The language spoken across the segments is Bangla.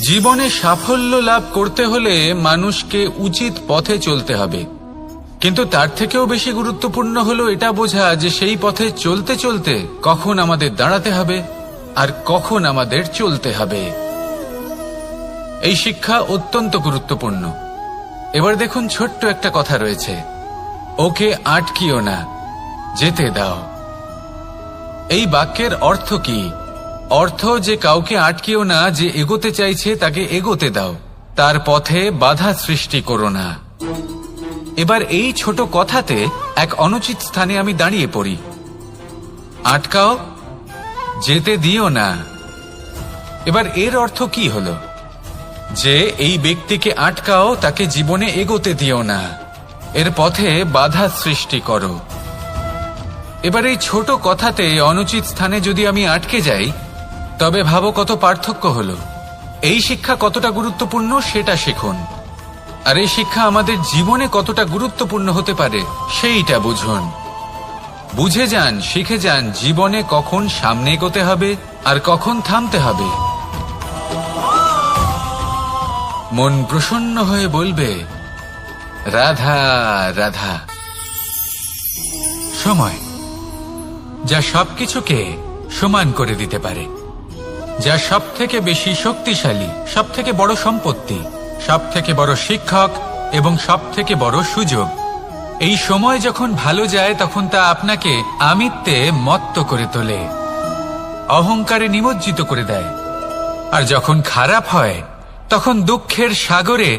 জীবনে সাফল্য লাভ করতে হলে মানুষকে উচিত পথে চলতে হবে, কিন্তু তার থেকেও বেশি গুরুত্বপূর্ণ হলো এটা বোঝা যে সেই পথে চলতে চলতে কখন আমাদের দাঁড়াতে হবে আর কখন আমাদের চলতে হবে। এই শিক্ষা অত্যন্ত গুরুত্বপূর্ণ। এবার দেখুন, ছোট্ট একটা কথা রয়েছে, ওকে আটকিও না, যেতে দাও। এই বাক্যের অর্থ কি? অর্থ যে কাউকে আটকিও না, যে এগোতে চাইছে তাকে এগোতে দাও, তার পথে বাধা সৃষ্টি করো না। এবার এই ছোট কথাতে এক অনুচিত স্থানে আমি দাঁড়িয়ে পড়ি। আটকাও, যেতে দিও না। এবার এর অর্থ কি হলো? যে এই ব্যক্তিকে আটকাও, তাকে জীবনে এগোতে দিও না, এর পথে বাধা সৃষ্টি করো। এবার এই ছোট কথাতে অনুচিত স্থানে যদি আমি আটকে যাই, তবে ভাবো কত পার্থক্য হলো। এই শিক্ষা কতটা গুরুত্বপূর্ণ সেটা শিখুন, আর এই শিক্ষা আমাদের জীবনে কতটা গুরুত্বপূর্ণ হতে পারে সেইটা বুঝুন। বুঝে যান, শিখে যান জীবনে কখন সামনে এগোতে হবে আর কখন থামতে হবে। মন প্রসন্ন হয়ে বলবে, রাধা রাধা। সময় যা সবকিছুকে সমান করে দিতে পারে, যা সব থেকে বেশি শক্তিশালী, সব থেকে বড় সম্পত্তি, সব থেকে বড় শিক্ষক এবং সব থেকে বড় সুযোগ। এই সময় যখন ভালো যায় তখন তা আপনাকে আমিত্বে মত্ত করে তোলে, অহংকারে নিমজ্জিত করে দেয়। আর যখন খারাপ হয় তখন দুঃখের সাগরে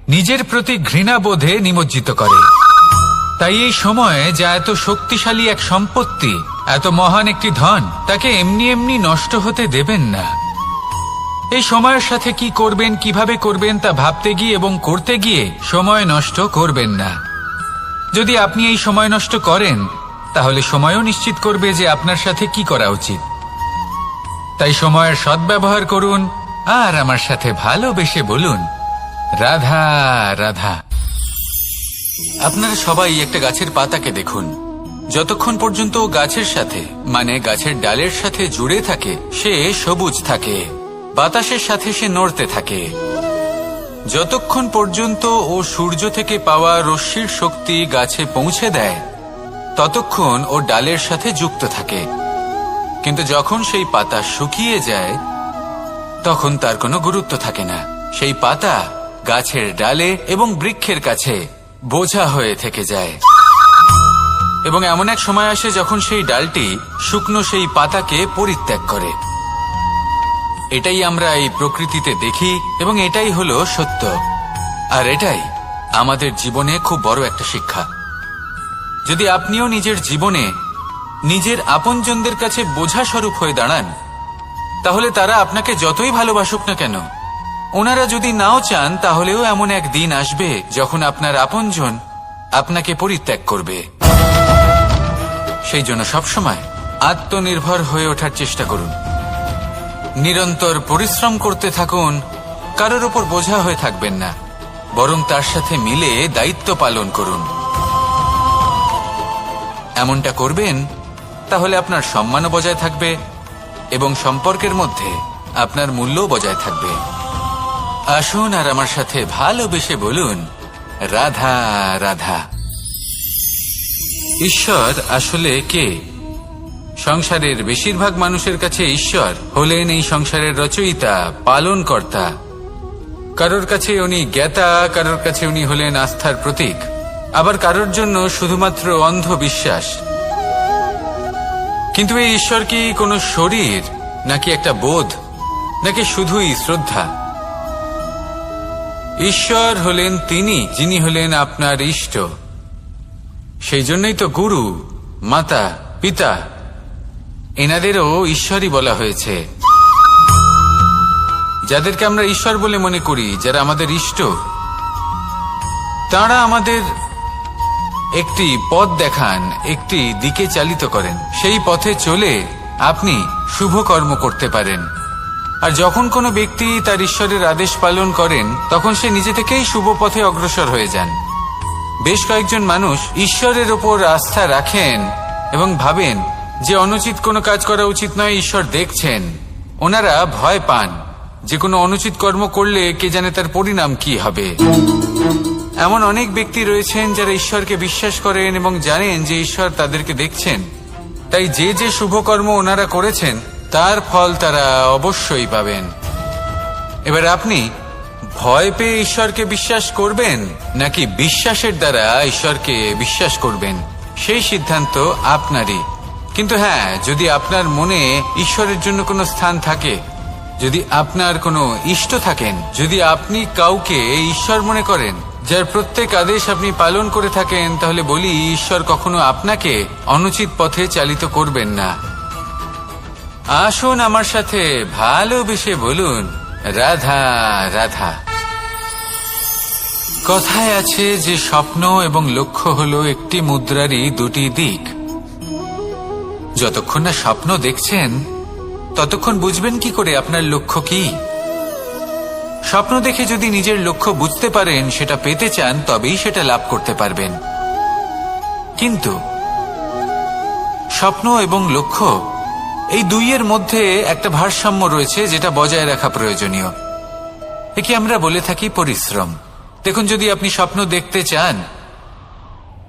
নিজের প্রতি ঘৃণাবোধে নিমজ্জিত করে। তাই এই সময় যা এত শক্তিশালী এক সম্পত্তি, এত মহান একটি ধন, তাকে এমনি এমনি নষ্ট হতে দেবেন না। এই সময়ের সাথে কি করবেন, কিভাবে করবেন তা ভাবতে গিয়ে এবং করতে গিয়ে সময় নষ্ট করবেন না। যদি আপনি এই সময় নষ্ট করেন, তাহলে সময়ও নিশ্চিত করবে যে আপনার সাথে কি করা উচিত। তাই সময়ের সদ্ব্যবহার করুন আর আমার সাথে ভালোবেসে বলুন, রাধা রাধা। আপনারা সবাই একটা গাছের পাতাকে দেখুন, যতক্ষণ পর্যন্ত গাছের সাথে, মানে গাছের ডালের সাথে জুড়ে থাকে, সে সবুজ থাকে, বাতাসের সাথে সে নড়তে থাকে। যতক্ষণ পর্যন্ত ও সূর্য থেকে পাওয়া রশ্মির শক্তি গাছে পৌঁছে দেয়, ততক্ষণ ও ডালের সাথে যুক্ত থাকে। কিন্তু যখন সেই পাতা শুকিয়ে যায়, তখন তার কোনো গুরুত্ব থাকে না। সেই পাতা গাছের ডালে এবং বৃক্ষের কাছে বোঝা হয়ে থেকে যায়। এবং এমন এক সময় আসে যখন সেই ডালটি শুকনো সেই পাতাকে পরিত্যাগ করে। এটাই আমরা এই প্রকৃতিতে দেখি এবং এটাই হলো সত্য। আর এটাই আমাদের জীবনে খুব বড় একটা শিক্ষা। যদি আপনিও নিজের জীবনে নিজের আপনজনদের কাছে বোঝা স্বরূপ হয়ে দাঁড়ান, তাহলে তারা আপনাকে যতই ভালোবাসুক না কেন, ওনারা যদি নাও চান, তাহলেও এমন এক দিন আসবে যখন আপনার আপনজন আপনাকে পরিত্যাগ করবে। সেই জন্য সবসময় আত্মনির্ভর হয়ে ওঠার চেষ্টা করুন, নিরন্তর পরিশ্রম করতে থাকুন। কারোর উপর বোঝা হয়ে থাকবেন না, বরং তার সাথে মিলে দায়িত্ব পালন করুন। এমনটা করবেন, তাহলে আপনার সম্মানও বজায় থাকবে এবং সম্পর্কের মধ্যে আপনার মূল্যও বজায় থাকবে। আসুন আর আমার সাথে ভালোবেসে বলুন, রাধা রাধা। ঈশ্বর আসলে কে? সংসারের বেশিরভাগ মানুষের কাছে ঈশ্বর হলেন এই সংসারের রচয়িতা, পালনকর্তা। কারোর কাছে উনি জ্ঞাতা, কারোর কাছে উনি হলেন আস্থার প্রতীক, আবার কারোর জন্য শুধুমাত্র অন্ধবিশ্বাস। কিন্তু এই ঈশ্বর কি কোনো শরীর, নাকি একটা বোধ, নাকি শুধুই শ্রদ্ধা? ঈশ্বর হলেন তিনি যিনি হলেন আপনার ইষ্ট। সেই জন্যই তো গুরু, মাতা, পিতা এনাদেরও ঈশ্বরই বলা হয়েছে। যাদেরকে আমরা ঈশ্বর বলে মনে করি, যারা আমাদের ইষ্ট, তাঁরা আমাদের একটি পথ দেখান, একটি দিকে চালিত করেন। সেই পথে চলে আপনি শুভ কর্ম করতে পারেন। আর যখন কোনো ব্যক্তি তার ঈশ্বরের আদেশ পালন করেন, তখন সে নিজে থেকেই শুভ পথে অগ্রসর হয়ে যান। বেশ কয়েকজন মানুষ ঈশ্বরের ওপর আস্থা রাখেন এবং ভাবেন যে অনুচিত কোনো কাজ করা উচিত নয়, ঈশ্বর দেখছেন। ওনারা ভয় পান যে কোনো অনুচিত কর্ম করলে কে জানে তার পরিণাম কি হবে। এমন অনেক ব্যক্তি রয়েছেন যারা ঈশ্বরকে বিশ্বাস করেন এবং জানেন যে ঈশ্বর তাদেরকে দেখছেন, তাই যে যে শুভ কর্ম ওনারা করেছেন তার ফল তারা অবশ্যই পাবেন। এবার আপনি ভয় পেয়ে ঈশ্বরকে বিশ্বাস করবেন নাকি বিশ্বাসের দ্বারা ঈশ্বরকে বিশ্বাস করবেন, সেই সিদ্ধান্ত আপনারই। কিন্তু হ্যাঁ, যদি আপনার মনে ঈশ্বরের জন্য কোনো স্থান থাকে, যদি আপনার কোনো ইষ্ট থাকেন, যদি আপনি কাউকে ঈশ্বর মনে করেন যার প্রত্যেক আদেশ আপনি পালন করে থাকেন, তাহলে বলি ঈশ্বর কখনো আপনাকে অনুচিত পথে চালিত করবেন না। আসুন আমার সাথে ভালোবেসে বলুন, রাধা রাধা। কথায় আছে যে স্বপ্ন এবং লক্ষ্য হলো একটি মুদ্রারই দুটি দিক। যতক্ষণ না স্বপ্ন দেখছেন ততক্ষণ বুঝবেন কি করে আপনার লক্ষ্য কি। স্বপ্ন দেখে যদি নিজের লক্ষ্য বুঝতে পারেন, সেটা পেতে চান, তবেই সেটা লাভ করতে পারবেন। কিন্তু স্বপ্ন এবং লক্ষ্য এই দুইয়ের মধ্যে একটা ভারসাম্য রয়েছে যেটা বজায় রাখা প্রয়োজনীয়। একে আমরা বলে থাকি পরিশ্রম। দেখুন, যদি আপনি স্বপ্ন দেখতে চান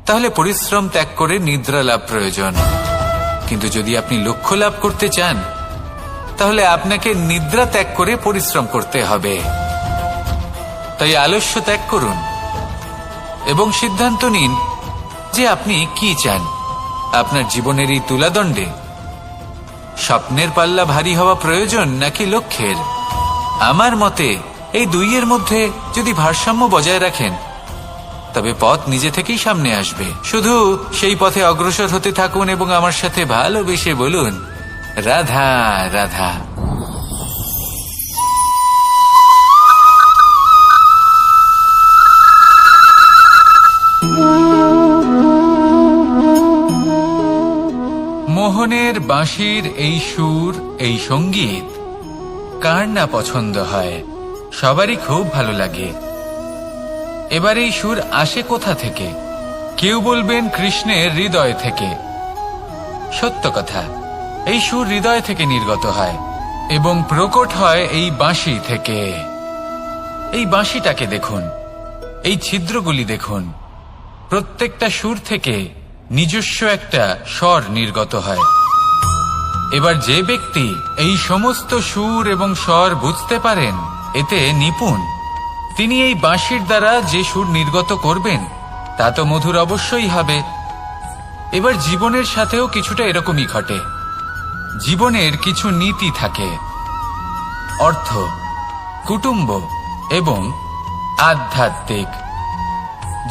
তাহলে পরিশ্রম ত্যাগ করে নিদ্রা লাভ প্রয়োজন। কিন্তু যদি আপনি লক্ষ্য লাভ করতে চান তাহলে আপনাকে নিদ্রা ত্যাগ করে পরিশ্রম করতে হবে। তাই আলস্য ত্যাগ করুন এবং সিদ্ধান্ত নিন যে আপনি কি চান। আপনার জীবনের এই তুলাদণ্ডে স্বপ্নের পাল্লা ভারী হওয়া প্রয়োজন নাকি লক্ষ্যের? আমার মতে এই দুইয়ের মধ্যে যদি ভারসাম্য বজায় রাখেন তবে পথ নিজে থেকেই সামনে আসবে। শুধু সেই পথে অগ্রসর হতে থাকুন এবং আমার সাথে ভালোবেসে বলুন, রাধা রাধা। মোহনের বাঁশির এই সুর, এই সঙ্গীত কার না পছন্দ হয়? সবারই খুব ভালো লাগে। এবার এই সুর আসে কোথা থেকে? কেউ বলবেন কৃষ্ণের হৃদয় থেকে। সত্য কথা, এই সুর হৃদয় থেকে নির্গত হয় এবং প্রকট হয় এই বাঁশি থেকে। এই বাঁশিটাকে দেখুন, এই ছিদ্রগুলি দেখুন, প্রত্যেকটা সুর থেকে নিজস্ব একটা স্বর নির্গত হয়। এবার যে ব্যক্তি এই সমস্ত সুর এবং স্বর বুঝতে পারেন, এতে নিপুণ, তিনি এই বাঁশির দ্বারা যে সুর নির্গত করবেন তা তো মধুর অবশ্যই হবে। এবার জীবনের সাথেও কিছুটা এরকমই ঘটে। জীবনের কিছু নীতি থাকে, অর্থ, কুটুম্ব এবং আধ্যাত্মিক।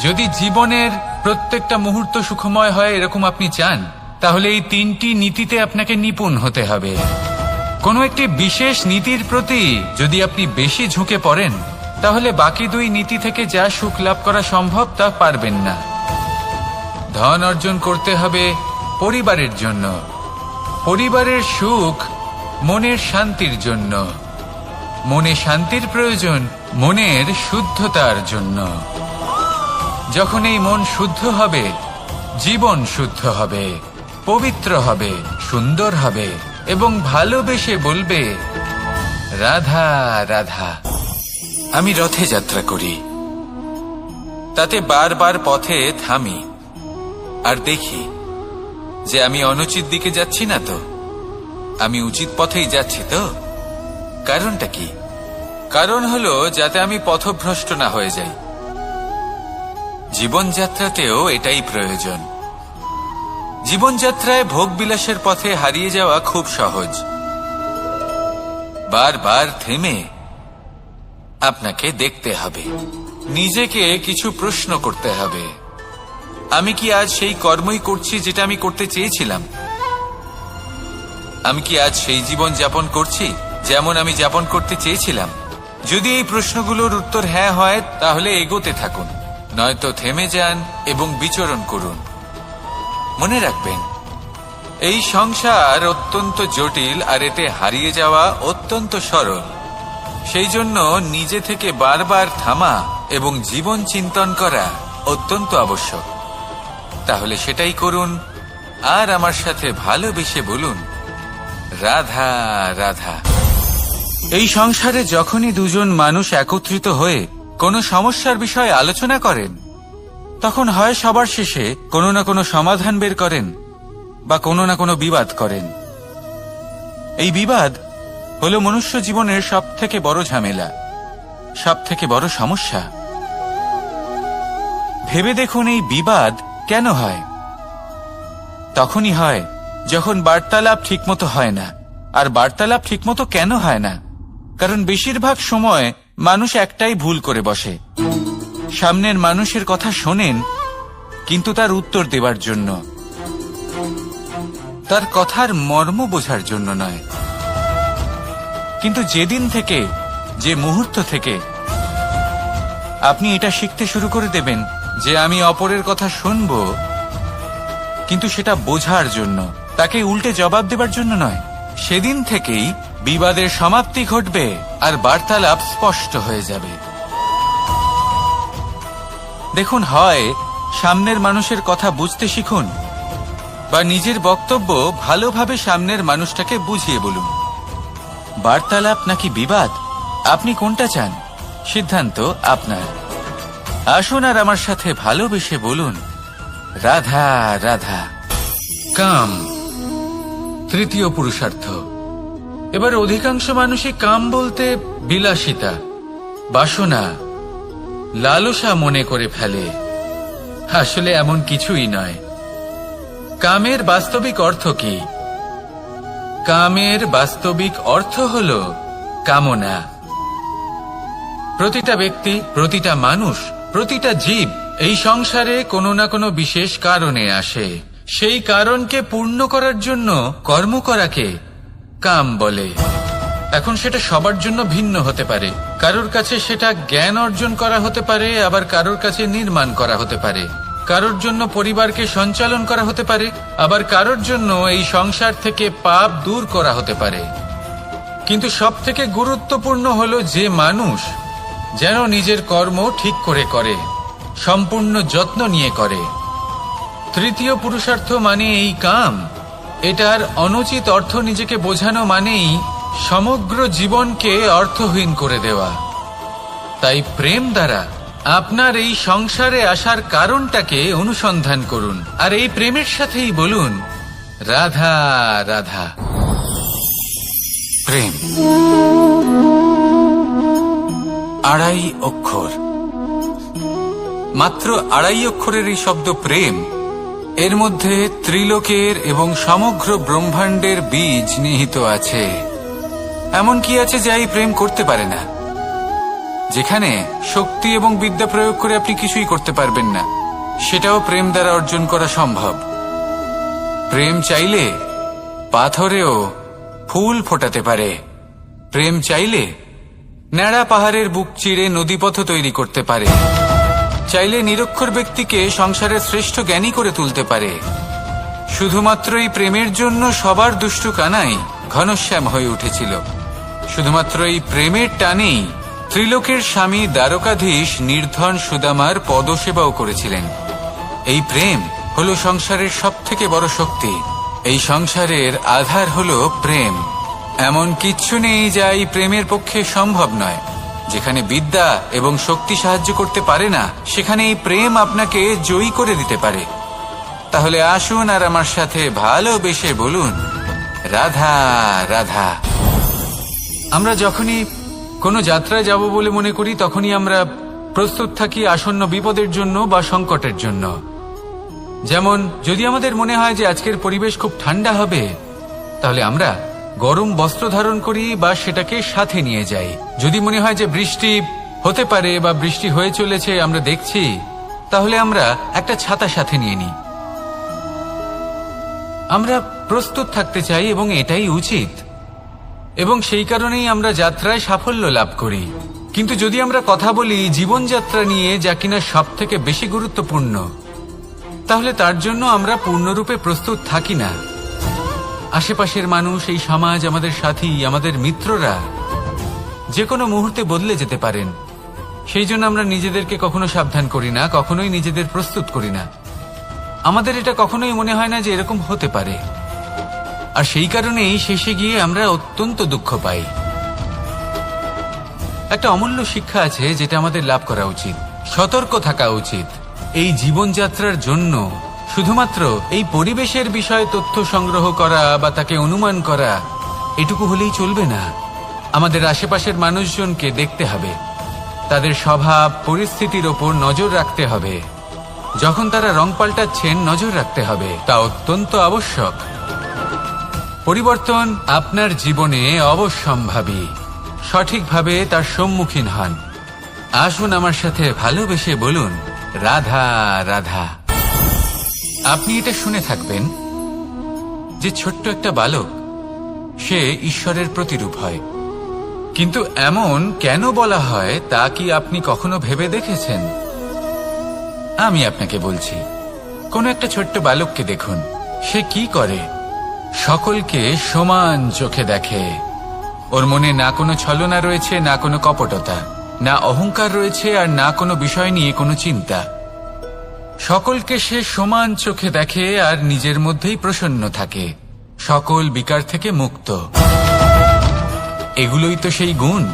যদি জীবনের প্রত্যেকটা মুহূর্ত সুখময় হয় এরকম আপনি চান, তাহলে এই তিনটি নীতিতে আপনাকে নিপুণ হতে হবে। কোনো একটি বিশেষ নীতির প্রতি যদি আপনি বেশি ঝুঁকে পড়েন তাহলে বাকি দুই নীতি থেকে যা সুখ লাভ করা সম্ভব তা পারবেন না। ধন অর্জন করতে হবে পরিবারের জন্য, পরিবারের সুখ মনের শান্তির জন্য, মনে শান্তির প্রয়োজন মনের শুদ্ধতার জন্য। যখন এই মন শুদ্ধ হবে, জীবন শুদ্ধ হবে, পবিত্র হবে, সুন্দর হবে এবং ভালোবেসে বলবে, রাধা রাধা। আমি রথে যাত্রা করি, তাতে বারবার পথে থামি আর দেখি যে আমি অনুচিত দিকে যাচ্ছি না তো, আমি উচিত পথেই যাচ্ছি তো। কারণটা কি? কারণ হলো যাতে আমি পথভ্রষ্ট না হয়ে যাই। জীবনযাত্রাতেও এটাই প্রয়োজন। জীবনযাত্রায় ভোগ বিলাসের পথে হারিয়ে যাওয়া খুব সহজ। বারবার থেমে আপনাকে দেখতে হবে, নিজেকে কিছু প্রশ্ন করতে হবে। আমি কি আজ সেই কর্মই করছি যেটা আমি করতে চেয়েছিলাম? আমি কি আজ সেই জীবন যাপন করছি যেমন আমি যাপন করতে চেয়েছিলাম? যদি এই প্রশ্নগুলোর উত্তর হ্যাঁ হয় তাহলে এগোতে থাকুন, নয়তো থেমে যান এবং বিচরণ করুন। মনে রাখবেন, এই সংসার অত্যন্ত জটিল আর এতে হারিয়ে যাওয়া অত্যন্ত সরল। সেই জন্য নিজে থেকে বারবার থামা এবং জীবন চিন্তন করা অত্যন্ত আবশ্যক। তাহলে সেটাই করুন আর আমার সাথে ভালোবেসে বলুন, রাধা রাধা। এই সংসারে যখনই দুজন মানুষ একত্রিত হয়ে কোনো সমস্যার বিষয়ে আলোচনা করেন, তখন হয় সবার শেষে কোনো না কোনো সমাধান বের করেন বা কোনো না কোনো বিবাদ করেন। এই বিবাদ হলো মনুষ্য জীবনের সবথেকে বড় ঝামেলা, সবথেকে বড় সমস্যা। ভেবে দেখুন এই বিবাদ কেন হয়? তখনই হয় যখন বার্তালাপ ঠিকমতো হয় না। আর বার্তালাপ ঠিকমতো কেন হয় না? কারণ বেশিরভাগ সময় মানুষ একটাই ভুল করে বসে। সামনের মানুষের কথা শোনেন, কিন্তু তার উত্তর দেবার জন্য, তার কথার মর্ম বোঝার জন্য নয়। কিন্তু যেদিন থেকে, যে মুহূর্ত থেকে আপনি এটা শিখতে শুরু করে দেবেন যে আমি অপরের কথা শুনব, কিন্তু সেটা বোঝার জন্য, তাকে উল্টে জবাব দেবার জন্য নয়, সেদিন থেকেই বিবাদের সমাপ্তি ঘটবে আর বার্তালাপ স্পষ্ট হয়ে যাবে। দেখুন, হয় সামনের মানুষের কথা বুঝতে শিখুন, বা নিজের বক্তব্য ভালোভাবে সামনের মানুষটাকে বুঝিয়ে বলুন। বার্তালাপ নাকি বিবাদ, আপনি কোনটা চান? সিদ্ধান্ত আপনার। আসুন আর আমার সাথে ভালোবেসে বলুন, রাধা রাধা। কাম, তৃতীয় পুরুষার্থ। এবার অধিকাংশ মানুষই কাম বলতে বিলাসিতা, বাসনা, লালসা মনে করে ফেলে। আসলে এমন কিছুই নয়। কামের বাস্তবিক অর্থ কি? কামের বাস্তবিক অর্থ হল কামনা। প্রতিটা ব্যক্তি, প্রতিটা মানুষ, প্রতিটা জীব এই সংসারে কোনো না কোনো বিশেষ কারণে আসে। সেই কারণকে পূর্ণ করার জন্য কর্ম করাকে কাম বলে। এখন সেটা সবার জন্য ভিন্ন হতে পারে। কারোর কাছে সেটা জ্ঞান অর্জন করা হতে পারে, আবার কারোর কাছে নির্মাণ করা হতে পারে। কারোর জন্য পরিবারকে সঞ্চালন করা হতে পারে, আবার কারোর জন্য এই সংসার থেকে পাপ দূর করা হতে পারে। কিন্তু সবথেকে গুরুত্বপূর্ণ হলো যে মানুষ যেন নিজের কর্ম ঠিক করে করে, সম্পূর্ণ যত্ন নিয়ে করে। তৃতীয় পুরুষার্থ মানে এই কাম। এটার অনুচিত অর্থ নিজেকে বোঝানো মানেই সমগ্র জীবনকে অর্থহীন করে দেওয়া। তাই প্রেম দ্বারা আপনার এই সংসারে আসার কারণটাকে অনুসন্ধান করুন, আর এই প্রেমের সাথেই বলুন, রাধা রাধা। প্রেম আড়াই অক্ষর, মাত্র আড়াই অক্ষরের এই শব্দ প্রেম, এর মধ্যে ত্রিলোকের এবং সমগ্র ব্রহ্মাণ্ডের বীজ নিহিত আছে। এমন কি আছে যা এই প্রেম করতে পারে না? যেখানে শক্তি এবং বিদ্যা প্রয়োগ করে আপনি কিছুই করতে পারবেন না, সেটাও প্রেম দ্বারা অর্জন করা সম্ভব। প্রেম চাইলে পাথরেও ফুল ফোটাতে পারে। প্রেম চাইলে ন্যাড়া পাহাড়ের বুক চিরে নদীপথ তৈরি করতে পারে। চাইলে নিরক্ষর ব্যক্তিকে সংসারের শ্রেষ্ঠ জ্ঞানী করে তুলতে পারে। শুধুমাত্র এই প্রেমের জন্য সবার দুষ্টু কানাই ঘনশ্যাম হয়ে উঠেছিল। শুধুমাত্র এই প্রেমের টানেই ত্রিলোকের স্বামী দ্বারকাধীশ নির্ধন সুদামার পদসেবাও করেছিলেন। এই প্রেম হলো সংসারের সবথেকে বড় শক্তি। এই সংসারের আধার হলো প্রেম। এমন কিচ্ছু নেই যা এই প্রেমের পক্ষে সম্ভব নয়। যেখানে বিদ্যা এবং শক্তি সাহায্য করতে পারে না, সেখানে এই প্রেম আপনাকে জয়ী করে দিতে পারে। তাহলে আসুন আর আমার সাথে ভালোবেসে বলুন, রাধা রাধা। আমরা যখনই কোনো যাত্রায় যাব বলে মনে করি, তখনই আমরা প্রস্তুত থাকি আসন্ন বিপদের জন্য বা সংকটের জন্য। যেমন যদি আমাদের মনে হয় যে আজকের পরিবেশ খুব ঠান্ডা হবে, তাহলে আমরা গরম বস্ত্র ধারণ করি বা সেটাকে সাথে নিয়ে যাই। যদি মনে হয় যে বৃষ্টি হতে পারে বা বৃষ্টি হয়ে চলেছে, আমরা দেখছি, তাহলে আমরা একটা ছাতা সাথে নিয়ে নিই। আমরা প্রস্তুত থাকতে চাই এবং এটাই উচিত, এবং সেই কারণেই আমরা যাত্রায় সাফল্য লাভ করি। কিন্তু যদি আমরা কথা বলি জীবনযাত্রা নিয়ে, যা কিনা সব থেকে বেশি গুরুত্বপূর্ণ, তাহলে তার জন্য আমরা পূর্ণরূপে প্রস্তুত থাকি না। আশেপাশের মানুষ, এই সমাজ, আমাদের সাথী, আমাদের মিত্ররা যে কোনো মুহূর্তে বদলে যেতে পারেন। সেই জন্য আমরা নিজেদেরকে কখনো সাবধান করি না, কখনোই নিজেদের প্রস্তুত করি না। আমাদের এটা কখনোই মনে হয় না যে এরকম হতে পারে, আর সেই কারণেই শেষে গিয়ে আমরা অত্যন্ত দুঃখ পাই। একটা অমূল্য শিক্ষা আছে যেটা আমাদের লাভ করা উচিত। সতর্ক থাকা উচিত। এই জীবনযাত্রার জন্য শুধুমাত্র এই পরিবেশের বিষয়ে তথ্য সংগ্রহ করা বা তাকে অনুমান করা এটুকু হলেই চলবে না। আমাদের আশেপাশের মানুষজনকে দেখতে হবে, তাদের স্বভাব পরিস্থিতির ওপর নজর রাখতে হবে। যখন তারা রং পাল্টাচ্ছেন নজর রাখতে হবে, তা অত্যন্ত আবশ্যক। পরিবর্তন আপনার জীবনে অবশ্যম্ভাবী। সঠিকভাবে তার সম্মুখীন হন। আসুন আমার সাথে ভালোবেসে বলুন, রাধা রাধা। আপনি এটা শুনে থাকবেন যে ছোট্ট একটা বালক সে ঈশ্বরের প্রতিরূপ হয়। কিন্তু এমন কেন বলা হয় তা কি আপনি কখনো ভেবে দেখেছেন? আমি আপনাকে বলছি, কোন একটা ছোট্ট বালককে দেখুন, সে কি করে? সকলকে সমান চোখে দেখে। ওর মনে না কোনো ছলনা রয়েছে, না কোনো কপটতা, না অহংকার রয়েছে, আর না কোনো বিষয় নিয়ে কোনো চিন্তা। সকলকে সে সমান চোখে দেখে আর নিজের মধ্যেই প্রসন্ন থাকে, সকল বিকার থেকে মুক্ত। এগুলোই তো সেই গুণ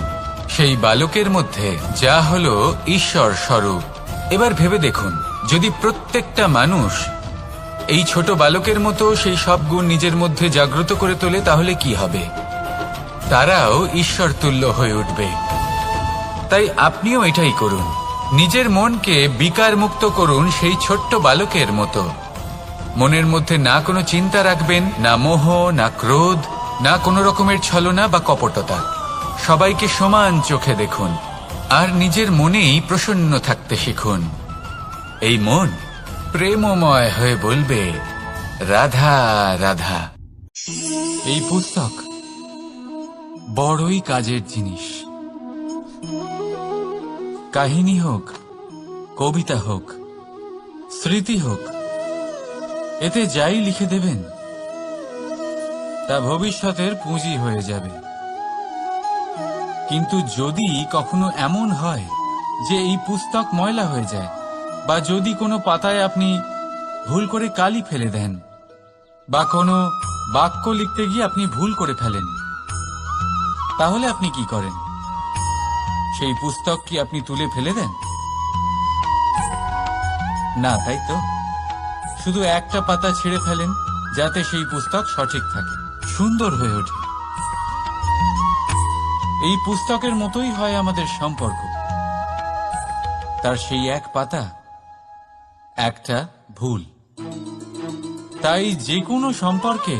সেই বালকের মধ্যে, যা হলো ঈশ্বর স্বরূপ। এবার ভেবে দেখুন, যদি প্রত্যেকটা মানুষ এই ছোট বালকের মতো সেই সব গুণ নিজের মধ্যে জাগ্রত করে তোলে, তাহলে কি হবে? তারাও ঈশ্বর তুল্য হয়ে উঠবে। তাই আপনিও এটাই করুন, নিজের মনকে বিকার মুক্ত করুন সেই ছোট্ট বালকের মতো। মনের মধ্যে না কোনো চিন্তা রাখবেন, না মোহ, না ক্রোধ, না কোনো রকমের ছলনা বা কপটতা। সবাইকে সমান চোখে দেখুন আর নিজের মনেই প্রসন্ন থাকতে শিখুন। এই মন প্রেমময় হয়ে বলবে, রাধা রাধা। এই পুস্তক বড়ই কাজের জিনিস। কাহিনী হোক, কবিতা হোক, স্মৃতি হোক, এতে যাই লিখে দেবেন তা ভবিষ্যতের পুঁজি হয়ে যাবে। কিন্তু যদি কখনো এমন হয় যে এই পুস্তক ময়লা হয়ে যায়, বা যদি কোনো পাতায় আপনি ভুল করে কালি ফেলে দেন, বা কোনো বাক্য লিখতে গিয়ে আপনি ভুল করে ফেলেন, তাহলে আপনি কি করেন? সেই পুস্তক কি আপনি তুলে ফেলে দেন? না, তাই তো? শুধু একটা পাতা ছিঁড়ে ফেলেন যাতে সেই পুস্তক সঠিক থাকে, সুন্দর হয়ে ওঠে। এই পুস্তকের মতোই হয় আমাদের সম্পর্ক। তার সেই এক পাতা, একটা ভুল। তাই যে কোনো সম্পর্কে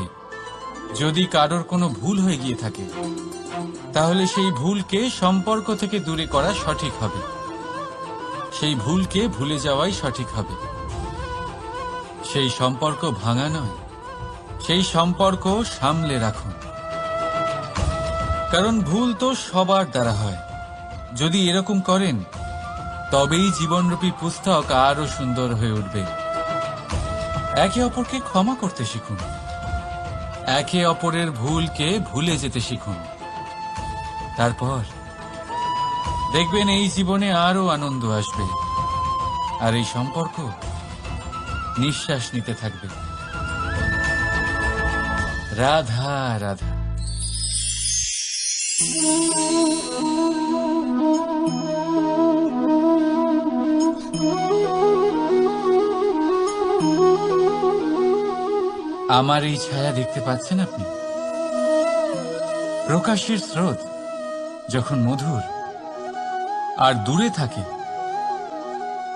যদি কারোর কোনো ভুল হয়ে গিয়ে থাকে, তাহলে সেই ভুলকে সম্পর্ক থেকে দূরে করা সঠিক হবে। সেই ভুলকে ভুলে যাওয়াই সঠিক হবে। সেই সম্পর্ক ভাঙা নয়, সেই সম্পর্ক সামলে রাখুন। কারণ ভুল তো সবার দ্বারা হয়। যদি এরকম করেন, তবেই জীবনরূপী পুস্তক আরো সুন্দর হয়ে উঠবে। একে অপরকে ক্ষমা করতে শিখুন, একে অপরের ভুলকে ভুলে যেতে শিখুন। তারপর দেখবেন এই জীবনে আরো আনন্দ আসবে, আর এই সম্পর্ক নিঃশ্বাস নিতে থাকবে। রাধা রাধা। আমার এই ছায়া দেখতে পাচ্ছেন আপনি? প্রকাশের স্রোত যখন মধুর আর দূরে থাকে,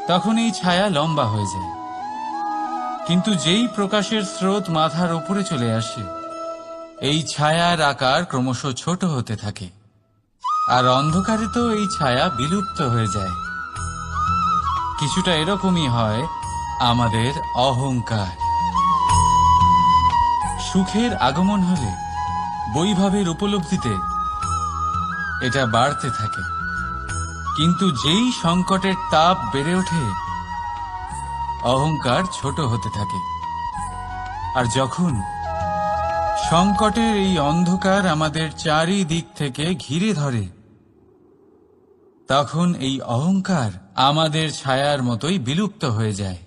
তখন এই ছায়া লম্বা হয়ে যায়। কিন্তু যেই প্রকাশের স্রোত মাথার উপরে চলে আসে, এই ছায়ার আকার ক্রমশ ছোট হতে থাকে। আর অন্ধকারে তো এই ছায়া বিলুপ্ত হয়ে যায়। কিছুটা এরকমই হয় আমাদের অহংকার। সুখের আগমন হলে, বৈভবের উপলব্ধিতে এটা বাড়তে থাকে। কিন্তু যেই সংকটের তাপ বেড়ে ওঠে, অহংকার ছোট হতে থাকে। আর যখন সংকটের এই অন্ধকার আমাদের চারিদিক থেকে ঘিরে ধরে, তখন এই অহংকার আমাদের ছায়ার মতোই বিলুপ্ত হয়ে যায়।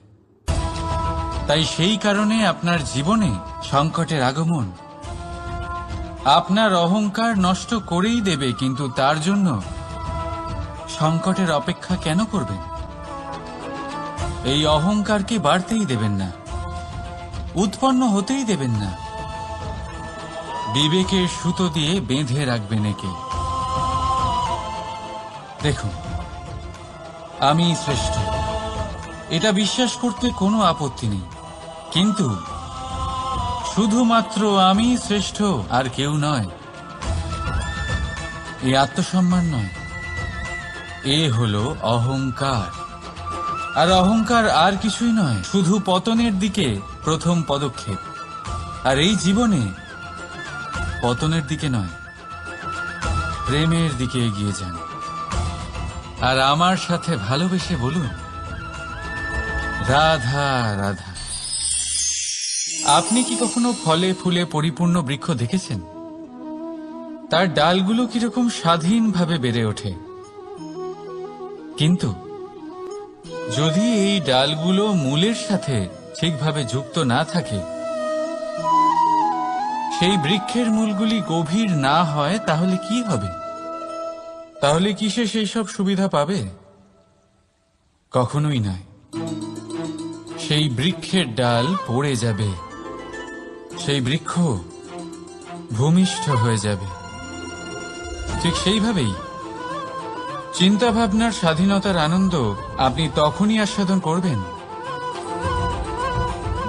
তাই সেই কারণে আপনার জীবনে সংকটের আগমন আপনার অহংকার নষ্ট করেই দেবে, কিন্তু তার জন্য সংকটের অপেক্ষা কেন করবেন? এই অহংকারকে বাড়তেই দেবেন না, উৎপন্ন হতেই দেবেন না। বিবেকের সুতো দিয়ে বেঁধে রাখবেন একে। দেখুন, আমি শ্রেষ্ঠ, এটা বিশ্বাস করতে কোনো আপত্তি নেই, কিন্তু শুধুমাত্র আমি শ্রেষ্ঠ, আর কেউ নয়। এই আত্মসম্মান নয়, এ হলো অহংকার। আর অহংকার আর কিছুই নয়, শুধু পতনের দিকে প্রথম পদক্ষেপ। আর এই জীবনে পতনের দিকে নয়, প্রেমের দিকে এগিয়ে যান। আর আমার সাথে ভালোবেসে বলুন, রাধা রাধা। আপনি কি কখনো ফলে ফুলে পরিপূর্ণ বৃক্ষ দেখেছেন? তার ডালগুলো কিরকম স্বাধীনভাবে বেড়ে ওঠে, কিন্তু যদি এই ডালগুলো মূলের সাথে ঠিকভাবে যুক্ত না থাকে, সেই বৃক্ষের মূলগুলি গভীর না হয়, তাহলে কি হবে? তাহলে কি সে সেই সব সুবিধা পাবে? কখনোই নয়। সেই বৃক্ষের ডাল পড়ে যাবে, সেই বৃক্ষ ভূমিষ্ঠ হয়ে যাবে। ঠিক সেইভাবেই চিন্তাভাবনার স্বাধীনতার আনন্দ আপনি তখনই আস্বাদন করবেন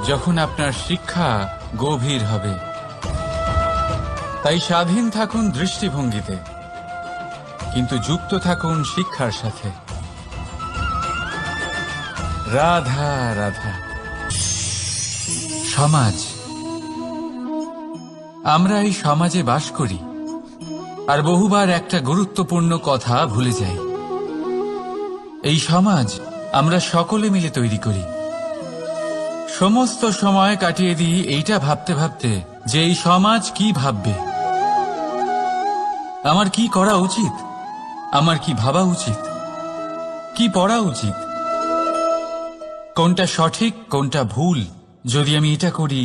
যখন আপনার শিক্ষা গভীর হবে। তাই স্বাধীন থাকুন দৃষ্টিভঙ্গিতে, কিন্তু যুক্ত থাকুন শিক্ষার সাথে। রাধা রাধা। সমাজ, আমরা এই সমাজে বাস করি, আর বহুবার একটা গুরুত্বপূর্ণ কথা ভুলে যাই। এই সমাজ আমরা সকলে মিলে তৈরি করি। সমস্ত সময় কাটিয়ে দিই এইটা ভাবতে ভাবতে যে এই সমাজ কি ভাববে, আমার কি করা উচিত, আমার কি ভাবা উচিত, কি পড়া উচিত, কোনটা সঠিক কোনটা ভুল। যদি আমি এটা করি,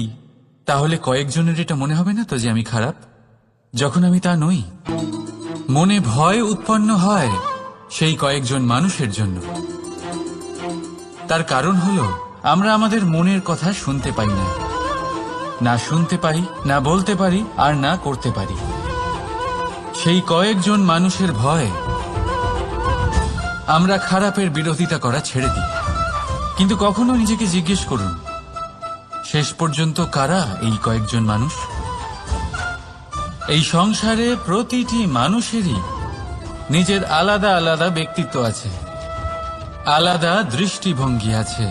তাহলে কয়েকজনের এটা মনে হবে না তো যে আমি খারাপ, যখন আমি তা নই? মনে ভয় উৎপন্ন হয় সেই কয়েকজন মানুষের জন্য। তার কারণ হলো আমরা আমাদের মনের কথা শুনতে পাই না, না শুনতে পারি, না বলতে পারি, আর না করতে পারি। সেই কয়েকজন মানুষের ভয় আমরা খারাপের বিরোধিতা করা ছেড়ে দিই। কিন্তু কখনো নিজেকে জিজ্ঞেস করুন, শেষ পর্যন্ত কারা এই কয়েকজন মানুষ? এই সংসারে প্রতিটি মানুষেরই নিজের আলাদা আলাদা ব্যক্তিত্ব আছে, আলাদা দৃষ্টিভঙ্গি আছে।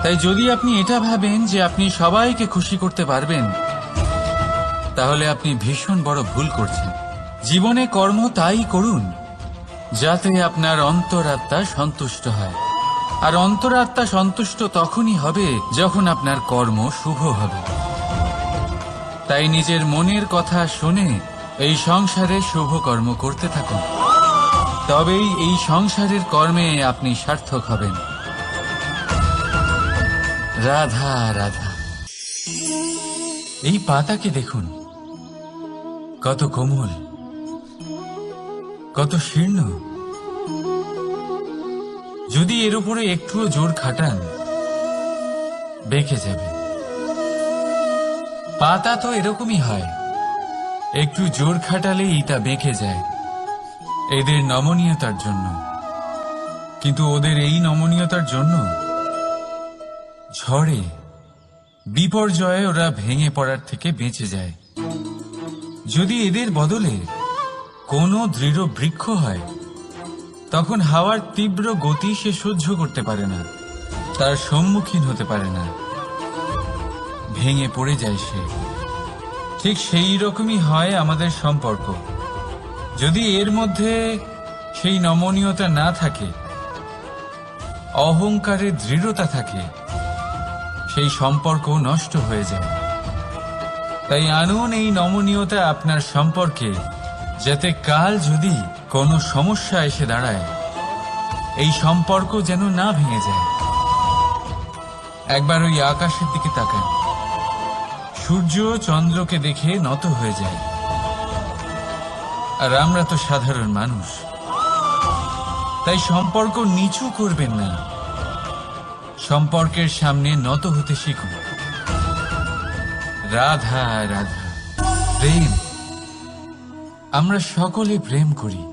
তাই যদি আপনি এটা ভাবেন যে আপনি সবাইকে খুশি করতে পারবেন, তাহলে আপনি ভীষণ বড় ভুল করছেন। জীবনে কর্ম তাই করুন যাতে আপনার অন্তরাত্মা সন্তুষ্ট হয়। আর অন্তরাত্মা সন্তুষ্ট তখনই হবে যখন আপনার কর্ম শুভ হবে। তাই নিজের মনের কথা শুনে এই সংসারে শুভ কর্ম করতে থাকুন, তবেই এই সংসারের কর্মে আপনি সার্থক হবেন। রাধা রাধা। এই পাতাকে দেখুন, কত কোমল, কত শীর্ণ। যদি এর উপরে একটুও জোর খাটান, বেঁকে যাবে। পাতা তো এরকমই হয়, একটু জোর খাটালেই তা বেঁকে যায় এদের নমনীয়তার জন্য। কিন্তু ওদের এই নমনীয়তার জন্য ঝড়ে বিপর্যয়ে ওরা ভেঙে পড়ার থেকে বেঁচে যায়। যদি এদের বদলে কোনো দৃঢ় বৃক্ষ হয়, তখন হাওয়ার তীব্র গতি সে সহ্য করতে পারে না, তার সম্মুখীন হতে পারে না, ভেঙে পড়ে যায় সে। ঠিক সেই রকমই হয় আমাদের সম্পর্ক। যদি এর মধ্যে সেই নমনীয়তা না থাকে, অহংকারের দৃঢ়তা থাকে, সেই সম্পর্ক নষ্ট হয়ে যায়। তাই আনুন এই নমনীয়তা আপনার সম্পর্কে, যাতে কাল যদি কোনো সমস্যা এসে দাঁড়ায়, এই সম্পর্ক যেন না ভেঙে যায়। একবার ওই আকাশের দিকে তাকান, সূর্য চন্দ্রকে দেখে নত হয়ে যায়। আর আমরা তো সাধারণ মানুষ, তাই সম্পর্ক নিচু করবেন না, সম্পর্কের সামনে নত হতে শিখুন। রাধা রাধা। প্রেম, আমরা সকলে প্রেম করি,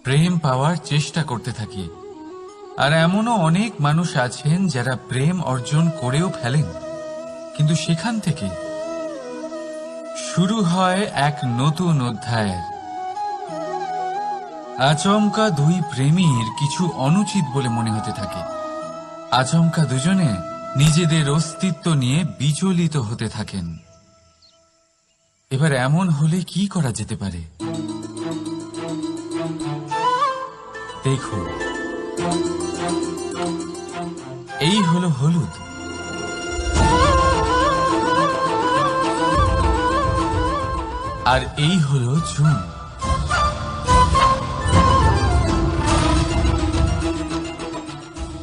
প্রেম পাওয়ার চেষ্টা করতে থাকি। আর এমনও অনেক মানুষ আছেন যারা প্রেম অর্জন করেও ফেলেন, কিন্তু সেখান থেকে শুরু হয় এক নতুন অধ্যায়ের। আচমকা দুই প্রেমীর কিছু অনুচিত বলে মনে হতে থাকে। আচমকা দুজনে নিজেদের অস্তিত্ব নিয়ে বিচলিত হতে থাকেন। এবার এমন হলে কি করা যেতে পারে? দেখুন, এই হলো হলুদ, আর এই হলো চুন।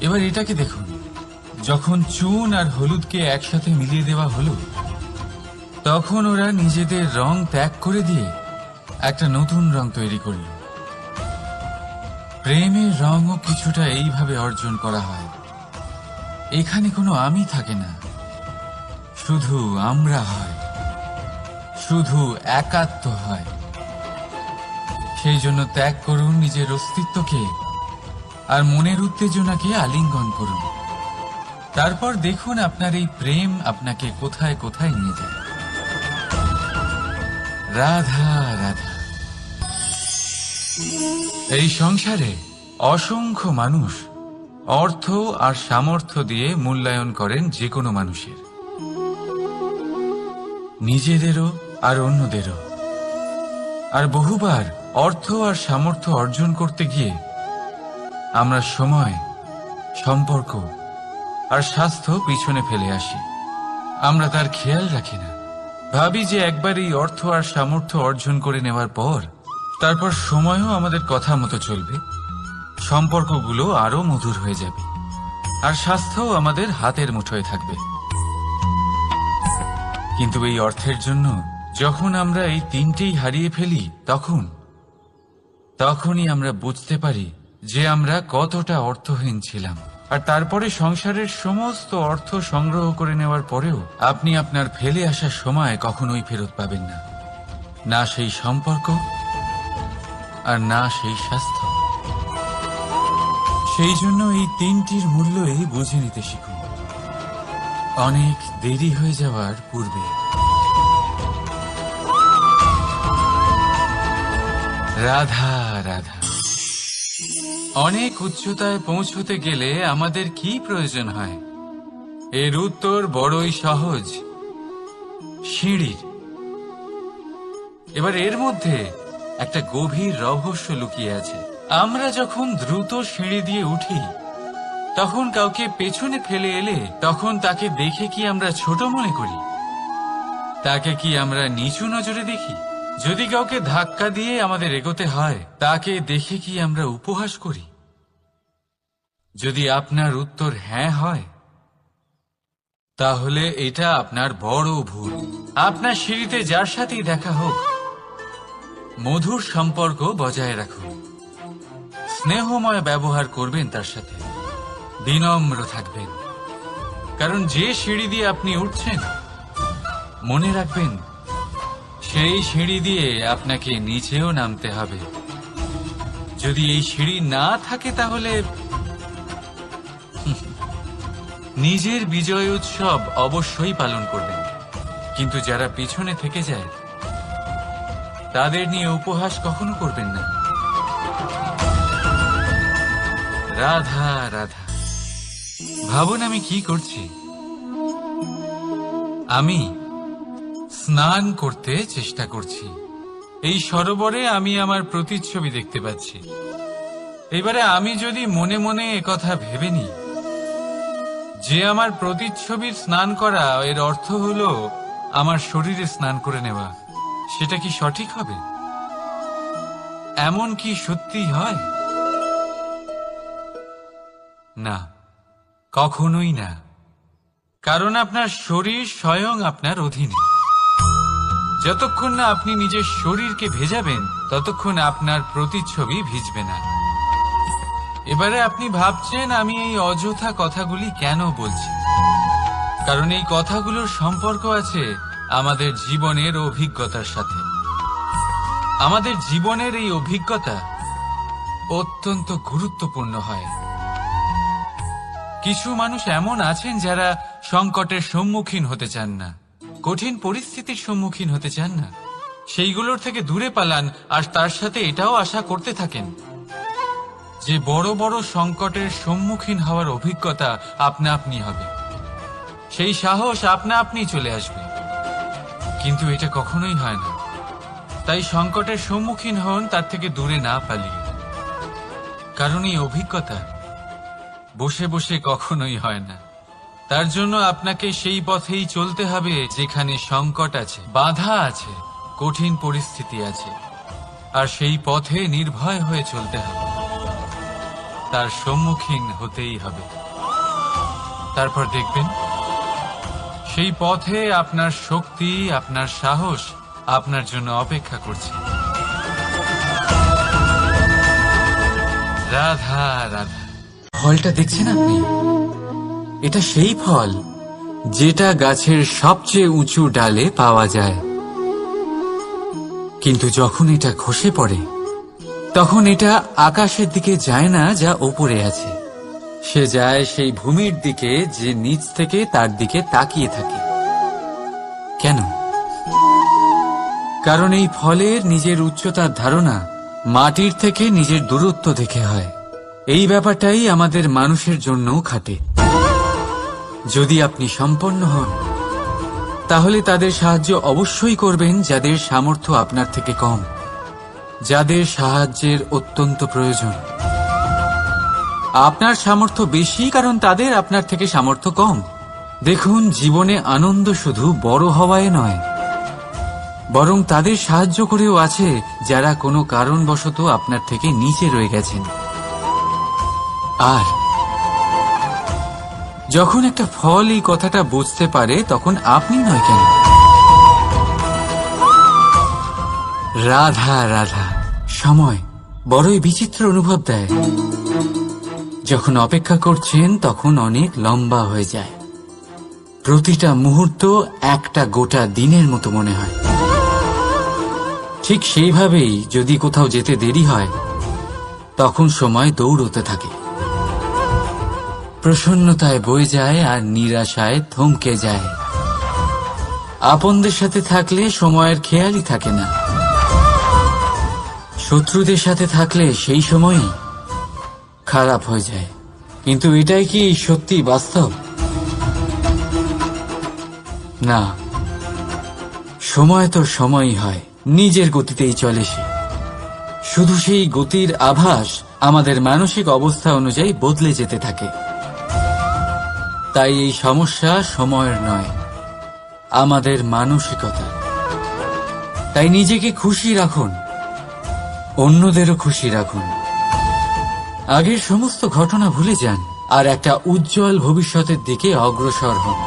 এবার এটাকে দেখুন, যখন চুন আর হলুদকে একসাথে মিলিয়ে দেওয়া হলো, তখন ওরা নিজেদের রং ত্যাগ করে দিয়ে একটা নতুন রং তৈরি করল। প্রেমের রঙও কিছুটা এইভাবে অর্জন করা হয়। এখানে কোনো আমি থাকে না, শুধু আমরা হয়, শুধু একাত্ম হয়। সেই জন্য ত্যাগ করুন নিজের অস্তিত্বকে, আর মনের উত্তেজনাকে আলিঙ্গন করুন। তারপর দেখুন আপনার এই প্রেম আপনাকে কোথায় কোথায় নিয়ে যায়। রাধা রাধা। এই সংসারে অসংখ্য মানুষ অর্থ আর সামর্থ্য দিয়ে মূল্যায়ন করেন যে কোনো মানুষের, নিজেদেরও আর অন্যদেরও। আর বহুবার অর্থ আর সামর্থ্য অর্জন করতে গিয়ে আমরা সময়, সম্পর্ক আর স্বাস্থ্য পিছনে ফেলে আসি। আমরা তার খেয়াল রাখি না। ভাবি যে একবার এই অর্থ আর সামর্থ্য অর্জন করে নেওয়ার পর তারপর সময়ও আমাদের কথা মতো চলবে, সম্পর্কগুলো আরো মধুর হয়ে যাবে, আর স্বাস্থ্যও আমাদের হাতের মুঠোয় থাকবে। কিন্তু এই অর্থের জন্য যখন আমরা এই তিনটেই হারিয়ে ফেলি, তখনই আমরা বুঝতে পারি যে আমরা কতটা অর্থহীন ছিলাম। আর তারপরে সংসারের সমস্ত অর্থ সংগ্রহ করে নেওয়ার পরেও আপনি আপনার ফেলে আসা সময় কখনোই ফেরত পাবেন না, না সেই সম্পর্ক আর না সেই স্বাস্থ্য। সেই জন্য এই তিনটির মূল্যই বুঝে নিতে শিখুন অনেক দেরি হয়ে যাওয়ার পূর্বে। রাধা রাধা। অনেক উচ্চতায় পৌঁছতে গেলে আমাদের কি প্রয়োজন হয়? এর উত্তর বড়ই সহজ, সিঁড়ির। এবার এর মধ্যে একটা গভীর রহস্য লুকিয়ে আছে। আমরা যখন দ্রুত সিঁড়ি দিয়ে উঠি, তখন কাউকে পেছনে ফেলে এলে তখন তাকে দেখে কি আমরা ছোট মনে করি? তাকে কি আমরা নিচু নজরে দেখি? যদি কাউকে ধাক্কা দিয়ে আমাদের এগোতে হয়, তাকে দেখে কি আমরা উপহাস করি? যদি আপনার উত্তর হ্যাঁ হয়, তাহলে এটা আপনার বড় ভুল। আপনার সিঁড়িতে যার সাথেই দেখা হোক, মধুর সম্পর্ক বজায় রাখুন, স্নেহময় ব্যবহার করবেন তার সাথে, বিনম্র থাকবেন। কারণ যে সিঁড়ি দিয়ে আপনি উঠছেন, মনে রাখবেন সেই সিঁড়ি দিয়ে আপনাকে নিচেও নামতে হবে। যদি এই সিঁড়ি না থাকে তাহলে নিজের বিজয় উৎসব অবশ্যই পালন করবেন, কিন্তু যারা পিছনে থেকে যায় তাদের নিয়ে উপহাস কখনো করবেন না। রাধা রাধা। ভাবুন আমি কি করছি। আমি স্নান করতে চেষ্টা করছি। এই সরোবরে আমি আমার প্রতিচ্ছবি দেখতে পাচ্ছি। এবারে আমি যদি মনে মনে একথা ভেবে নিই যে আমার প্রতিচ্ছবির স্নান করা, এর অর্থ হলো আমার শরীরে স্নান করে নেওয়া, সেটা কি সঠিক হবে? এমন কি সত্যি হয়? না, কখনোই না। কারণ আপনার শরীর স্বয়ং আপনার অধীনে। যতক্ষণ না আপনি নিজের শরীরকে ভেজাবেন, ততক্ষণ আপনার প্রতিচ্ছবি ভিজবে না। এবারে আপনি ভাবছেন আমি এই অযথা কথাগুলি কেন বলছি, কারণ এই কথাগুলোর সম্পর্ক আছে আমাদের জীবনের অভিজ্ঞতার সাথে। আমাদের জীবনের এই অভিজ্ঞতা অত্যন্ত গুরুত্বপূর্ণ হয়। কিছু মানুষ এমন আছেন যারা সংকটের সম্মুখীন হতে চান না, কঠিন পরিস্থিতির সম্মুখীন হতে চান না, সেইগুলোর থেকে দূরে পালান, আর তার সাথে এটাও আশা করতে থাকেন যে বড় বড় সংকটের সম্মুখীন হওয়ার অভিজ্ঞতা আপনা আপনি হবে, সেই সাহস আপনা আপনি চলে আসবে। কিন্তু এটা কখনোই হয় না। তাই সংকটের সম্মুখীন হন তার থেকে দূরে না পালিয়ে, কারণ এই অভিজ্ঞতা বসে বসে কখনোই হয় না। তার জন্য আপনাকে সেই পথেই চলতে হবে যেখানে সংকট আছে, বাধা আছে, কঠিন পরিস্থিতি আছে, আর সেই পথে নির্ভয় হয়ে চলতে হবে, তার সম্মুখীন হতেই হবে। তারপর দেখবেন সেই পথে আপনার শক্তি, আপনার সাহস আপনার জন্য অপেক্ষা করছে। রাধা রাধা। ফলটা দেখছেন আপনি? এটা সেই ফল যেটা গাছের সবচেয়ে উঁচু ডালে পাওয়া যায়, কিন্তু যখন এটা খসে পড়ে তখন এটা আকাশের দিকে যায় না যা ওপরে আছে, সে যায় সেই ভূমির দিকে যে নিচ থেকে তার দিকে তাকিয়ে থাকে। কেন? কারণ এই ফলের নিজের উচ্চতার ধারণা মাটির থেকে নিজের দূরত্ব দেখে হয়। এই ব্যাপারটাই আমাদের মানুষের জন্যও খাটে। যদি আপনি সম্পন্ন হন তাহলে তাদের সাহায্য অবশ্যই করবেন যাদের সামর্থ্য আপনার থেকে কম, যাদের সাহায্যের অত্যন্ত প্রয়োজন। আপনার সামর্থ্য বেশি কারণ তাদের আপনার থেকে সামর্থ্য কম। দেখুন, জীবনে আনন্দ শুধু বড় হওয়ায় নয়, বরং তাদের সাহায্য করেও আছে যারা কোনো কারণবশত আপনার থেকে নিচে রয়ে গেছেন। আর যখন একটা ফল এই কথাটা বুঝতে পারে তখন আপনি নয় কেন? রাধা রাধা। সময় বড়ই বিচিত্র অনুভব দেয়। যখন অপেক্ষা করছেন তখন অনেক লম্বা হয়ে যায়। প্রতিটা মুহূর্ত একটা গোটা দিনের মতো মনে হয়। ঠিক সেইভাবেই যদি কোথাও যেতে দেরি হয় তখন সময় দৌড়তে থাকে, প্রসন্নতায় বয়ে যায় আর নিরাশায় থমকে যায়। আপনদের সাথে থাকলে সময়ের খেয়ালই থাকে না, শত্রুদের সাথে থাকলে সেই সময়ই খারাপ হয়ে যায়। কিন্তু এটাই কি সত্যি বাস্তব? না, সময় তো সময়ই হয়, নিজের গতিতেই চলে সে। শুধু সেই গতির আভাস আমাদের মানসিক অবস্থা অনুযায়ী বদলে যেতে থাকে। তাই এই সমস্যা সময়ের নয়, আমাদের মানসিকতা। তাই নিজেকে খুশি রাখুন, অন্যদেরও খুশি রাখুন। আগের সমস্ত ঘটনা ভুলে যান আর একটা উজ্জ্বল ভবিষ্যতের দিকে অগ্রসর হন।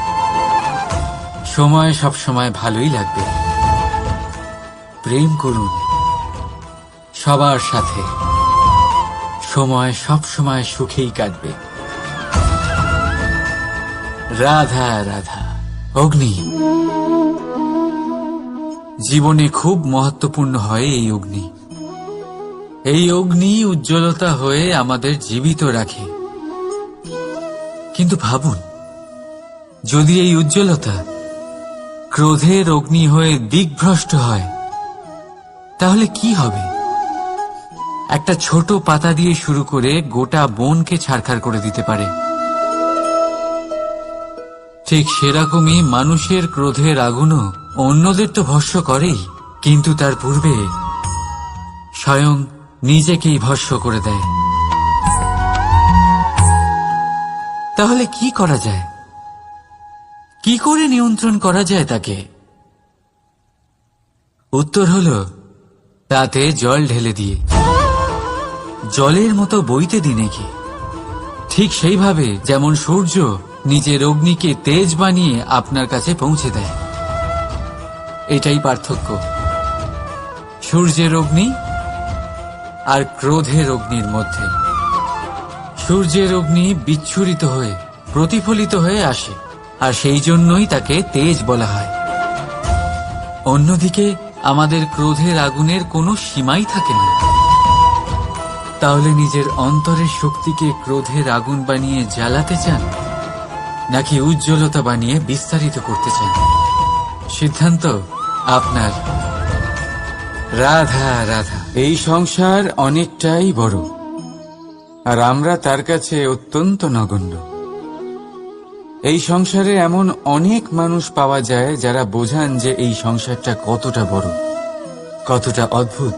সময় সবসময় ভালোই লাগবে। প্রেম করুন সবার সাথে, সময় সবসময় সুখেই কাটবে। রাধা রাধা। অগ্নি জীবনে খুব মহত্বপূর্ণ হয়। এই অগ্নি, এই অগ্নি উজ্জ্বলতা হয়ে আমাদের জীবিত রাখে। কিন্তু ভাবুন, যদি এই উজ্জ্বলতা ক্রোধের অগ্নি হয়ে দিকভ্রষ্ট হয় তাহলে কি হবে? একটা ছোট পাতা দিয়ে শুরু করে গোটা বনকে ছারখার করে দিতে পারে। ঠিক সেরকমই মানুষের ক্রোধের আগুনও অন্যদের তো ভস্ম করেই, কিন্তু তার পূর্বে স্বয়ং নিজেকেই ভস্ম করে দেয়। তাহলে কি করা যায়? কি করে নিয়ন্ত্রণ করা যায় তাকে? উত্তর হলো তাতে জল ঢেলে দিয়ে, জলের মতো বইতে দিন কি। ঠিক সেইভাবে যেমন সূর্য নিজের অগ্নিকে তেজ বানিয়ে আপনার কাছে পৌঁছে দেয়। এটাই পার্থক্য সূর্যের অগ্নি আর ক্রোধের অগ্নির মধ্যে। সূর্যের অগ্নি বিচ্ছুরিত হয়ে প্রতিফলিত হয়ে আসে, আর সেই জন্যই তাকে তেজ বলা হয়। অন্যদিকে আমাদের ক্রোধের আগুনের কোনো সীমাই থাকে না। তাহলে নিজের অন্তরের শক্তিকে ক্রোধের আগুন বানিয়ে জ্বালাতে চান, নাকি উজ্জ্বলতা বানিয়ে বিস্তারিত করতে চান? সিদ্ধান্ত আপনার। রাধা রাধা। এই সংসার অনেকটাই বড়, আর আমরা তার কাছে অত্যন্ত নগণ্য। এই সংসারে এমন অনেক মানুষ পাওয়া যায় যারা বোঝান যে এই সংসারটা কতটা বড়, কতটা অদ্ভুত,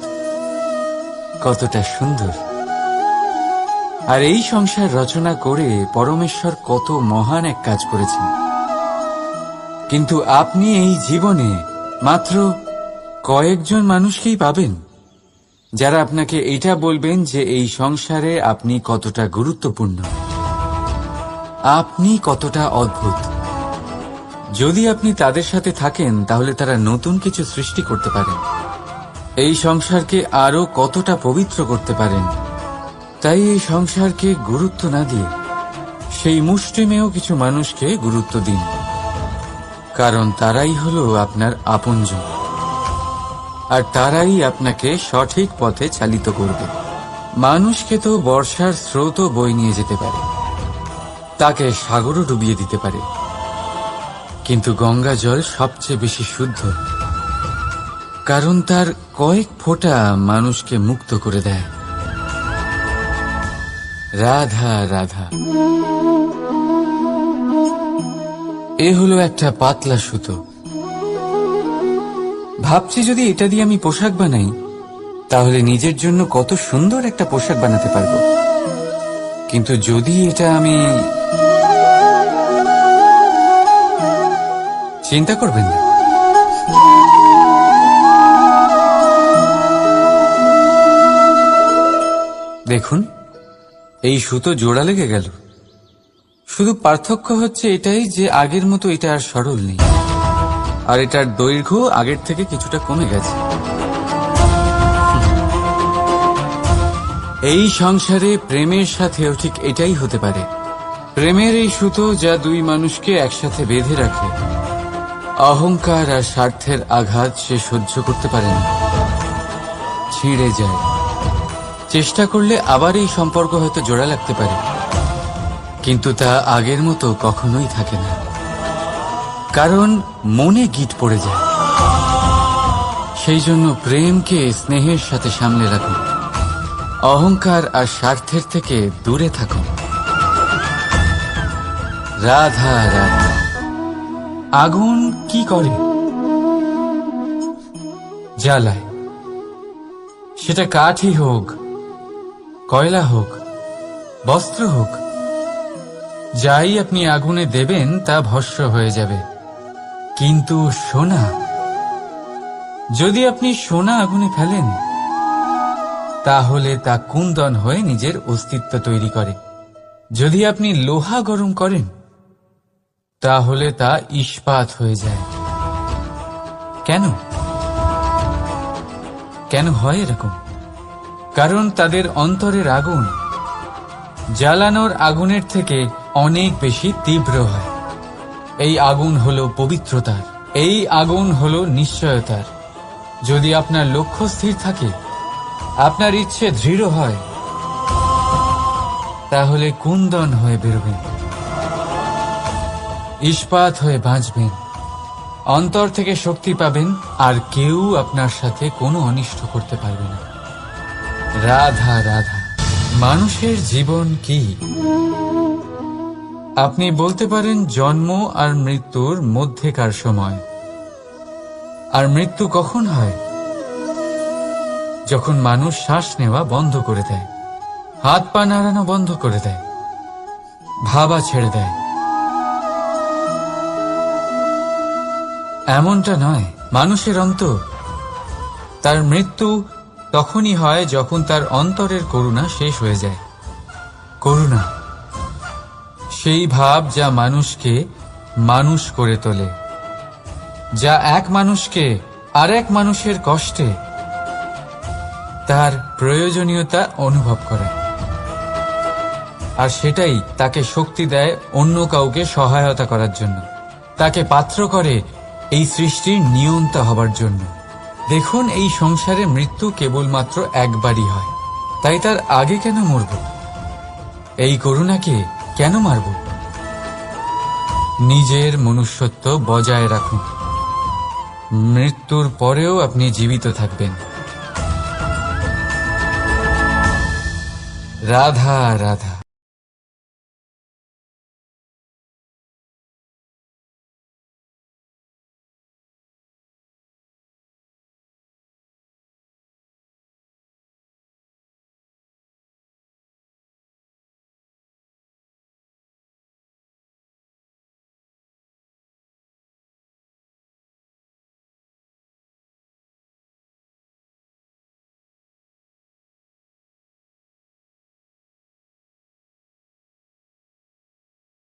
কতটা সুন্দর। আর এই সংসার রচনা করে পরমেশ্বর কত মহান এক কাজ করেছেন। কিন্তু আপনি এই জীবনে মাত্র কয়েকজন মানুষকেই পাবেন যারা আপনাকে এটা বলবেন যে এই সংসারে আপনি কতটা গুরুত্বপূর্ণ, আপনি কতটা অদ্ভুত। যদি আপনি তাদের সাথে থাকেন তাহলে তারা নতুন কিছু সৃষ্টি করতে পারেন, এই সংসারকে আরো কতটা পবিত্র করতে পারেন। তাই এই সংসারকে গুরুত্ব না দিয়ে সেই মুষ্টিমেয় কিছু মানুষকে গুরুত্ব দিন, কারণ তারাই হলো আপনার আপনজন, আর তারাই আপনাকে সঠিক পথে চালিত করবে। মানুষকে তো বর্ষার স্রোতও বই নিয়ে যেতে পারে, তাকে সাগরও ডুবিয়ে দিতে পারে, কিন্তু গঙ্গা জল সবচেয়ে বেশি শুদ্ধ, কারণ তার কয়েক ফোঁটা মানুষকে মুক্ত করে দেয়। রাধা রাধা। এ হলো একটা পাতলা সুতো। ভাবছি যদি এটা দিয়ে আমি পোশাক বানাই তাহলে নিজের জন্য কত সুন্দর একটা পোশাক বানাতে পারবো। কিন্তু যদি এটা আমি... চিন্তা করবেন না, দেখুন এই সুতো জোড়া লেগে গেল। শুধু পার্থক্য হচ্ছে এটাই যে আগের মতো এটা আর সরল নেই, আর এটার দৈর্ঘ্য আগের থেকে কিছুটা কমে গেছে। এই সংসারে প্রেমের সাথেও ঠিক এটাই হতে পারে। প্রেমের এই সুতো যা দুই মানুষকে একসাথে বেঁধে রাখে, অহংকার আর স্বার্থের আঘাত সে সহ্য করতে পারে না, ছিঁড়ে যায়। চেষ্টা করলে আবার এই সম্পর্ক হয়তো জোড়া লাগতে পারে, কিন্তু তা আগের মতো কখনোই থাকে না, কারণ মনে গিট পড়ে যায়। সেই জন্য প্রেমকে স্নেহের সাথে সামলে রাখুন, অহংকার আর স্বার্থের থেকে দূরে থাকুন। রাধা রাধা। আগুন কি করে? জ্বালায়। সেটা কাঠই হোক, কয়লা হোক, বস্ত্র হোক, যাই আপনি আগুনে দেবেন তা ভস্ম হয়ে যাবে। কিন্তু সোনা, যদি আপনি সোনা আগুনে ফেলেন তাহলে তা কুন্দন হয়ে নিজের অস্তিত্ব তৈরি করে। যদি আপনি লোহা গরম করেন তাহলে তা ইস্পাত হয়ে যায়। কেন? কেন হয় এরকম? কারণ তাদের অন্তরের আগুন জ্বালানোর আগুনের থেকে অনেক বেশি তীব্র হয়। এই আগুন হলো পবিত্রতার, এই আগুন হলো নিশ্চয়তার। যদি আপনার লক্ষ্য স্থির থাকে, আপনার ইচ্ছে দৃঢ় হয়, তাহলে কুন্দন হয়ে বেরোবেন, ইস্পাত হয়ে বাঁচবেন, অন্তর থেকে শক্তি পাবেন, আর কেউ আপনার সাথে কোনো অনিষ্ট করতে পারবে না। রাধা রাধা। মানুষের জীবন কি? আপনি বলতে পারেন জন্ম আর মৃত্যুর মধ্যেকার সময়। আর মৃত্যু কখন হয়? যখন মানুষ শ্বাস নেওয়া বন্ধ করে দেয়, হাত পা নাড়ানো বন্ধ করে দেয়, ভাবা ছেড়ে দেয়। এমনটা নয়, মানুষের অন্তর। তার মৃত্যু তখনই হয় যখন তার অন্তরের করুণা শেষ হয়ে যায়। করুণা সেই ভাব যা মানুষকে মানুষ করে তোলে, যা এক মানুষকে আরেক মানুষের কষ্টে তার প্রয়োজনীয়তা অনুভব করে। আর সেটাই তাকে শক্তি দেয় অন্য কাউকে সহায়তা করার জন্য, তাকে পাত্র করে এই সৃষ্টির নিয়ন্তা হবার জন্য। দেখুন, এই সংসারে মৃত্যু কেবলমাত্র একবারই হয়, তাই তার আগে কেন মরব? এই করুণাকে কেন মারব? নিজের মনুষ্যত্ব বজায় রাখুন, মৃত্যুর পরেও আপনি জীবিত থাকবেন। রাধা রাধা।